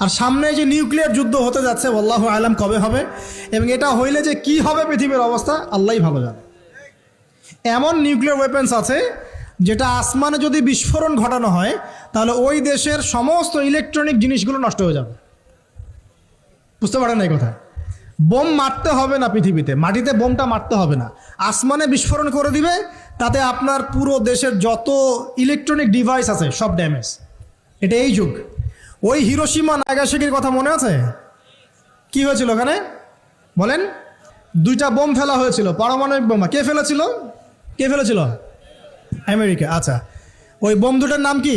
আর সামনে যে নিউক্লিয়ার যুদ্ধ হতে যাচ্ছে আল্লাহু আলাম কবে হবে, এবং এটা হইলে যে কি হবে পৃথিবীর অবস্থা আল্লাহই ভালো জানে। এমন নিউক্লিয়ার ওয়েপেন্স আছে যেটা আসমানে যদি বিস্ফোরণ ঘটানো হয় তাহলে ওই দেশের সমস্ত ইলেকট্রনিক জিনিসগুলো নষ্ট হয়ে যাবে। বুঝতে পারেন এই কথা? বোম মারতে হবে না পৃথিবীতে, মাটিতে বোমটা মারতে হবে না, আসমানে বিস্ফোরণ করে দিবে, তাতে আপনার পুরো দেশের যত ইলেকট্রনিক ডিভাইস আছে সব ড্যামেজ। এটা এই যুগ। ওই হিরোশিমা নাগাসাকির কথা মনে আছে? কি হয়েছিল ওখানে বলেন? দুইটা বোম ফেলা হয়েছিল, পারমাণবিক বোমা। কে ফেলেছিল? কে ফেলেছিল? আমেরিকা। আচ্ছা, ওই বোম দুটার নাম কি?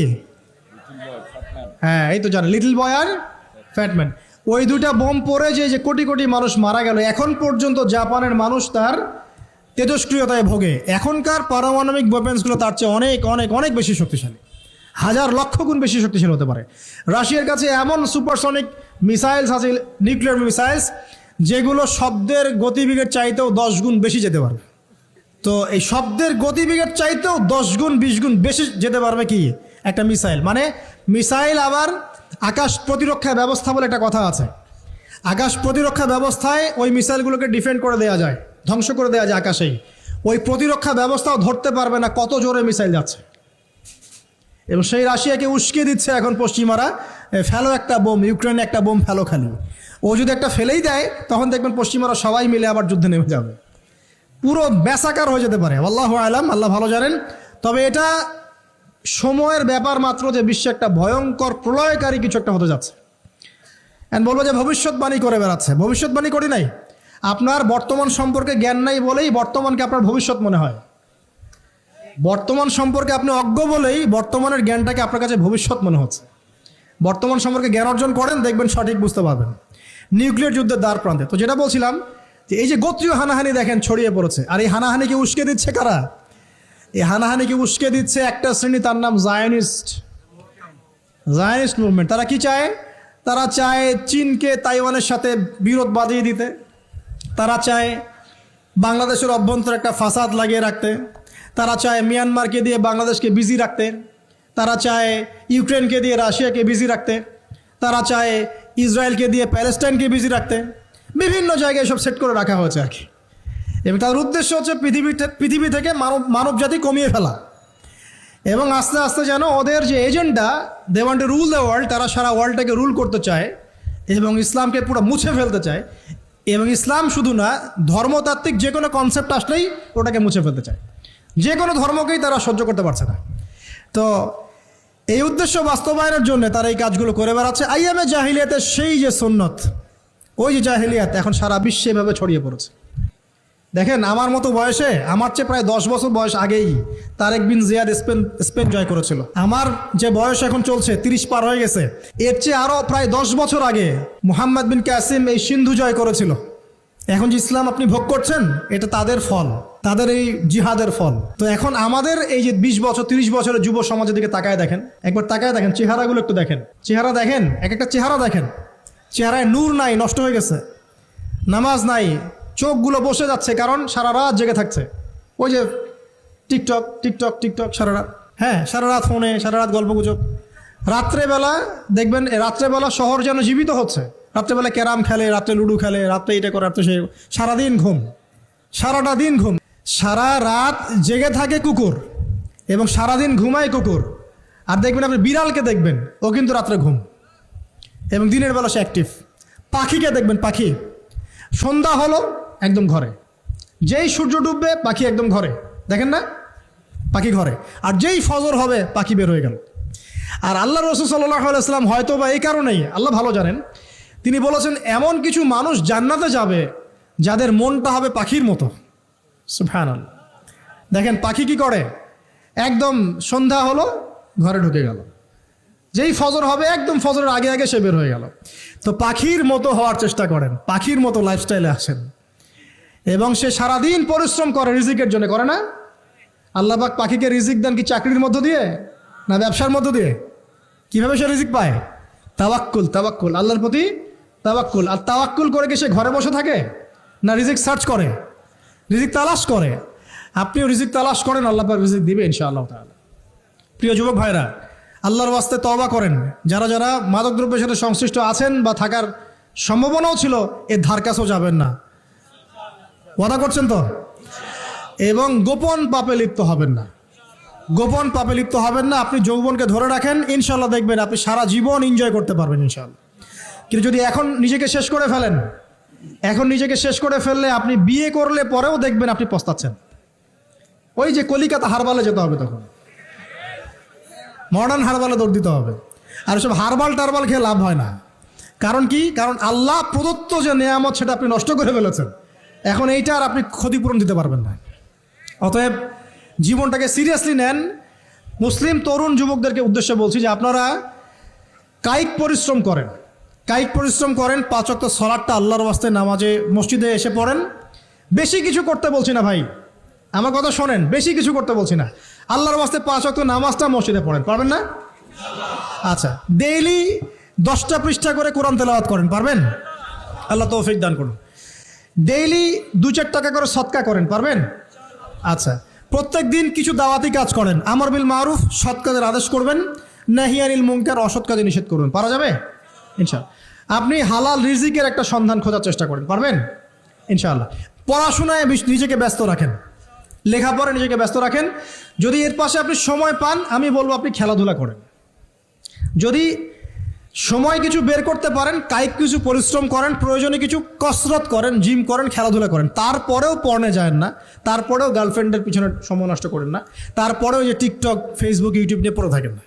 হ্যাঁ, এই তো জানেন, লিটল বয় আর ফ্যাটম্যান। ওই দুটা বোম পড়ে যে কোটি কোটি মানুষ মারা গেল, এখন পর্যন্ত জাপানের মানুষ তার তেজস্ক্রিয়তায় ভোগে। এখনকার পারমাণবিক ওয়েপেন্সগুলো তার চেয়ে অনেক অনেক অনেক বেশি শক্তিশালী, হাজার লক্ষ গুণ বেশি শক্তিশালী হতে পারে। রাশিয়ার কাছে এমন সুপারসনিক মিসাইলস আছে, নিউক্লিয়ার মিসাইলস, যেগুলো শব্দের গতিবেগের চাইতেও 10 গুণ বেশি যেতে পারবে। তো এই শব্দের গতিবেগের চাইতেও 10 গুণ 20 গুণ বেশি যেতে পারবে কি একটা মিসাইল। মানে মিসাইল আবার আকাশ প্রতিরক্ষা ব্যবস্থা বলে একটা কথা আছে। আকাশ প্রতিরক্ষা ব্যবস্থায় ওই মিসাইলগুলোকে ডিফেন্ড করে দেওয়া যায়, ধ্বংস করে দেওয়া যায় আকাশেই। ওই প্রতিরক্ষা ব্যবস্থাও ধরতে পারবে না কত জোরে মিসাইল যাচ্ছে। এবং সেই রাশিয়াকে উস্কে দিচ্ছে এখন পশ্চিমারা, ফেলো একটা বোম, ইউক্রেনে একটা বোম ফেলো খালি। ও যদি একটা ফেলেই দেয় তখন দেখবেন পশ্চিমারা সবাই মিলে আবার যুদ্ধে নেমে যাবে, পুরো ব্যাসাকার হয়ে যেতে পারে। আল্লাহু আলাম, আল্লাহ ভালো জানেন। তবে এটা সময়ের ব্যাপার মাত্র যে বিশ্বে একটা ভয়ঙ্কর প্রলয়কারী কিছু একটা হতে যাচ্ছে। এন্ড বলবো যে ভবিষ্যৎবাণী করে বেড়াচ্ছে। ভবিষ্যৎবাণী করি নাই, আপনার বর্তমান সম্পর্কে জ্ঞান নাই বলেই বর্তমানকে আপনার ভবিষ্যৎ মনে হয়। বর্তমান সম্পর্কে আপনি অজ্ঞ বলেই বর্তমানের জ্ঞানটাকে আপনার কাছে ভবিষ্যৎ মনে হচ্ছে। বর্তমান সম্পর্কে জ্ঞান অর্জন করেন, দেখবেন সঠিক বুঝতে পারবেন। নিউক্লিয়ার যুদ্ধের দ্বার প্রান্তে তো যেটা বলছিলাম, যে এই যে গোত্রীয় হানাহানি দেখেন ছড়িয়ে পড়েছে, আর এই হানাহানিকে উস্কে দিচ্ছে কারা? এই হানাহানিকে উস্কে দিচ্ছে একটা শ্রেণী, তার নাম জায়নিস্ট মুভমেন্ট। তারা কি চায়? তারা চায় চীনকে তাইওয়ানের সাথে বিরোধ বাঁধিয়ে দিতে। তারা চায় বাংলাদেশের অভ্যন্তরে একটা ফাসাদ লাগিয়ে রাখতে। তারা চায় মিয়ানমারকে দিয়ে বাংলাদেশকে বিজি রাখতে। তারা চায় ইউক্রেনকে দিয়ে রাশিয়াকে বিজি রাখতে। তারা চায় ইসরায়েলকে দিয়ে প্যালেস্টাইনকে বিজি রাখতে। বিভিন্ন জায়গায় সব সেট করে রাখা হয়েছে আর কি। এবং তার উদ্দেশ্য হচ্ছে পৃথিবী থেকে মানব জাতি কমিয়ে ফেলা। এবং আস্তে আস্তে যেন ওদের যে agenda, they want to rule the world, তারা সারা ওয়ার্ল্ডটাকে রুল করতে চায় এবং ইসলামকে পুরো মুছে ফেলতে চায়। এবং ইসলাম শুধু না, ধর্মতাত্ত্বিক যে কোনো কনসেপ্ট আসলেই ওটাকে মুছে ফেলতে চায়। যে কোনো ধর্মকেই তারা সহ্য করতে পারছে না। তো এই উদ্দেশ্য বাস্তবায়নের জন্য তারা এই কাজগুলো করে বেড়াচ্ছে। আইয়ামে জাহিলিয়াতের সেই যে সুন্নত, ওই যে জাহিলিয়াত এখন সারা বিশ্বে এভাবে ছড়িয়ে পড়েছে। দেখেন, আমার মতো বয়সে, আমার চেয়ে প্রায় 10 বছর বয়স আগেই তারেক বিন জিয়াদ স্পেন জয় করেছিল। আমার যে বয়স এখন চলছে 30 পার হয়ে গেছে, এর চেয়ে আরও প্রায় 10 বছর আগে মুহাম্মদ বিন কাসিম এই সিন্ধু জয় করেছিল। এখন যে ইসলাম আপনি ভোগ করছেন, এটা তাদের ফল, তাদের এই জিহাদের ফল। তো এখন আমাদের এই যে 20 বছর 30 বছরের যুব সমাজের দিকে তাকায় দেখেন, একবার তাকায় দেখেন, চেহারাগুলো একটু দেখেন, চেহারা দেখেন, এক একটা চেহারা দেখেন, চেহারায় নূর নাই, নষ্ট হয়ে গেছে, নামাজ নাই, চোখগুলো বসে যাচ্ছে, কারণ সারা রাত জেগে থাকছে। ওই যে টিকটক টিকটক টিকটক সারা রাত, হ্যাঁ সারা রাত ফোনে, সারা রাত গল্পগুজব। রাত্রেবেলা দেখবেন, রাত্রেবেলা শহর যেন জীবিত হচ্ছে। রাত্রেবেলা ক্যারাম খেলে, রাত্রে লুডো খেলে, রাত্রে এটা করে, রাত্রে সে, সারাদিন ঘুম, সারাটা দিন ঘুম। সারা রাত জেগে থাকে কুকুর এবং সারাদিন ঘুমায় কুকুর। আর দেখবেন আপনি বিড়ালকে দেখবেন, ও কিন্তু রাত্রে ঘুম এবং দিনের বেলা সে অ্যাক্টিভ। পাখিকে দেখবেন, পাখি সন্ধ্যা হলো একদম ঘরে, যেই সূর্য ডুববে পাখি একদম ঘরে, দেখেন না, পাখি ঘরে। আর যেই ফজর হবে পাখি বের হয়ে গেল। আর আল্লাহ রাসূল সাল্লাল্লাহু আলাইহি ওয়াসাল্লাম হয়তো বা এই কারণেই, আল্লাহ ভালো জানেন, তিনি বলেছেন এমন কিছু মানুষ জান্নাতে যাবে যাদের মনটা হবে পাখির মতো। সুবহানাল্লাহ। দেখেন পাখি কি করে, একদম সন্ধ্যা হলো ঘরে ঢুকে গেল, যেই ফজর হবে একদম ফজরের আগে আগে সে বের হয়ে গেল। তো পাখির মতো হওয়ার চেষ্টা করেন, পাখির মতো লাইফস্টাইলে আসেন। এবং সে সারাদিন পরিশ্রম করে রিজিকের জন্য, করে না? আল্লাহ পাক পাখিকে রিজিক দেন কি চাকরির মধ্য দিয়ে না ব্যবসার মধ্য দিয়ে? কিভাবে সে রিজিক পায়? তাওয়াক্কুল, তাওয়াক্কুল, আল্লাহর প্রতি তাওয়াক্কুল। আর তাওয়াক্কুল করে কি সে ঘরে বসে থাকে না রিজিক সার্চ করে, রিজিক তালাশ করে? আপনিও রিজিক তালাশ করেন, আল্লাহ পাক রিজিক দিবে ইনশাআল্লাহ তাআলা। প্রিয় যুবক ভাইরা, আল্লাহর ওয়াস্তে তওবা করেন। যারা যারা মাদকদ্রব্যের সাথে সংশ্লিষ্ট আছেন বা থাকার সম্ভাবনাও ছিল, এর ধার কাছেও যাবেন না। ওয়াদা করছেন তো? এবং গোপন পাপে লিপ্ত হবেন না, গোপন পাপে লিপ্ত হবেন না। আপনি যৌবনকে ধরে রাখেন, ইনশাল্লাহ দেখবেন আপনি সারা জীবন এনজয় করতে পারবেন ইনশাল্লাহ। কিন্তু যদি এখন নিজেকে শেষ করে ফেলেন, এখন নিজেকে শেষ করে ফেললে আপনি বিয়ে করলে পরেও দেখবেন আপনি পস্তাচ্ছেন। ওই যে কলিকাতা হারবালে যেতে হবে, তখন মডার্ন হারবালে দৌড় দিতে হবে। আর সব হারবাল টারবাল খেয়ে লাভ হয় না। কারণ কি? কারণ আল্লাহ প্রদত্ত যে নেয়ামত সেটা আপনি নষ্ট করে ফেলেছেন। এখন এইটা আর আপনি ক্ষতিপূরণ দিতে পারবেন না। অতএব জীবনটাকে সিরিয়াসলি নেন। মুসলিম তরুণ যুবকদেরকে উদ্দেশ্যে বলছি যে আপনারা কায়িক পরিশ্রম করেন, কায়িক পরিশ্রম করেন। 5 ওয়াক্ত সালাতটা আল্লাহর ওয়াস্তে নামাজে মসজিদে এসে পড়েন। বেশি কিছু করতে বলছি না ভাই, আমার কথা শোনেন, বেশি কিছু করতে বলছি না। আল্লাহর ওয়াস্তে 5 ওয়াক্ত নামাজটা মসজিদে পড়েন, পারবেন না? আচ্ছা, ডেইলি 10টা পৃষ্ঠা করে কোরআন তেলাওয়াত করেন, পারবেন? আল্লাহ তৌফিক দান করুন। ডেইলি 2-4 টাকা করে সদকা করেন, পারবেন? আচ্ছা, প্রত্যেক দিন কিছু দাওয়াতি কাজ করেন। আমর বিল মারুফ, সৎ কাজের আদেশ করবেন, নাহি আনিল মুনকার, অসৎ কাজে নিষেধ করবেন। পারা যাবে ইনশাআল্লাহ। আপনি হালাল রিজিকের একটা সন্ধান খোঁজার চেষ্টা করেন, পারবেন ইনশাআল্লাহ। পড়াশোনায় নিজেকে ব্যস্ত রাখেন, লেখাপড়ায় নিজেকে ব্যস্ত রাখেন। যদি এর পাশে আপনি সময় পান, আমি বলবো আপনি খেলাধুলা করেন। যদি সময় কিছু বের করতে পারেন, কায়িক কিছু পরিশ্রম করেন, প্রয়োজনে কিছু কসরত করেন, জিম করেন, খেলাধুলা করেন। তারপরেও পর্নে যায় না, তারপরেও গার্লফ্রেন্ডের পিছনে সময় নষ্ট করেন না, তারপরেও যে টিকটক, ফেসবুক, ইউটিউব নিয়ে পড়ে থাকেন না।